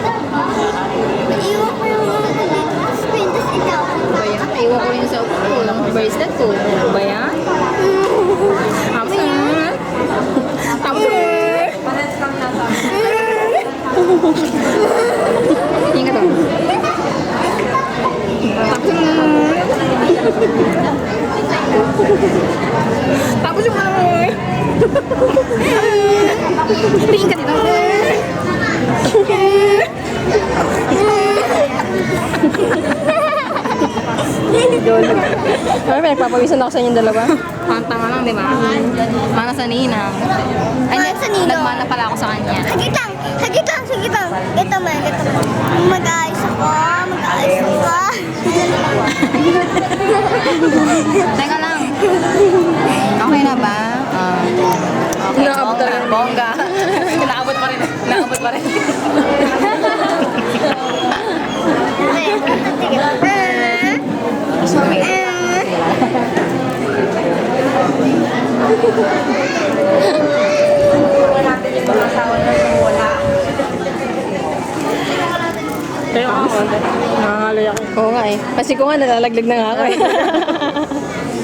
Naiwan ko yung mga dito. Tapos pintas ikaw. Ba yan? Naiwan ko yung sa upo. Lang bracelet ko. Ba yan? Tapos tapos Tingin ka to. Tapos yung tingin ka dito. Ay, pinagpapawisan ako sa inyong dalawa. Tama lang, di ba? Mana sa ninang. Ay, Mana sa ninang. nagmana pala ako sa kanya. Sagit lang. Sagit lang. Sagit lang. Ito man. Ito man. Mag-aayos ako. Mag-aayos ako. Teka lang. Okay na ba? Okay, Inaabot bongga. talaga. Bongga. Inaabot pa rin. Inaabot pa rin. Kaya ako. Nangangalay ako. Oo nga eh. Kasi ko nga nalalaglag na nga ako eh.